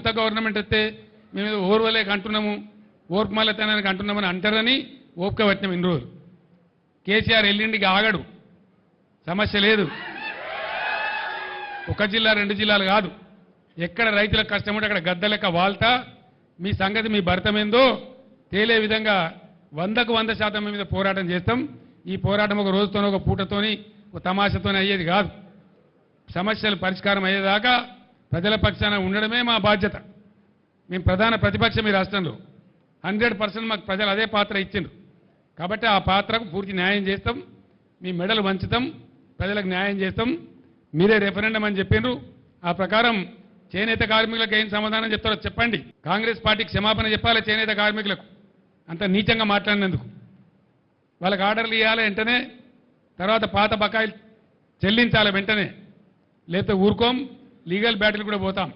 కొత్త గవర్నమెంట్ వస్తే మేము ఓర్వలేక అంటున్నాము, ఓర్పు మల్లతనానికి అంటున్నామని అంటారని ఓపిక పట్టినాం ఇన్ని రోజులు. కేసీఆర్ ఎల్లుండికి ఆగడు, సమస్య లేదు. ఒక జిల్లా 2 జిల్లాలు కాదు, ఎక్కడ రైతులకు కష్టం ఉంటే అక్కడ గద్ద లెక్క వాల్తా మీ సంగతి మీ భర్తమేందో తేలే విధంగా 100కు 100% మీద పోరాటం చేస్తాం. ఈ పోరాటం ఒక రోజుతోనో ఒక పూటతోని ఒక తమాషతోనే అయ్యేది కాదు. సమస్యలు పరిష్కారం అయ్యేదాకా ప్రజల పక్షాన ఉండడమే మా బాధ్యత. మేము ప్రధాన ప్రతిపక్షం ఈ రాష్ట్రంలో 100% మాకు ప్రజలు అదే పాత్ర ఇచ్చిండ్రు. కాబట్టి ఆ పాత్రకు పూర్తి న్యాయం చేస్తాం. మీ మెడలు వంచుతాం, ప్రజలకు న్యాయం చేస్తాం. మీరే రెఫరెండం అని చెప్పిండ్రు. ఆ ప్రకారం చేనేత కార్మికులకు ఏం సమాధానం చెప్తారో చెప్పండి. కాంగ్రెస్ పార్టీకి క్షమాపణ చెప్పాలి చేనేత కార్మికులకు అంత నీచంగా మాట్లాడినందుకు. వాళ్ళకి ఆర్డర్లు ఇవ్వాలి వెంటనే, తర్వాత పాత బకాయిలు చెల్లించాలి వెంటనే, లేకపోతే ఊరుకోం, లీగల్ బ్యాటిల్ కూడా పోతాం.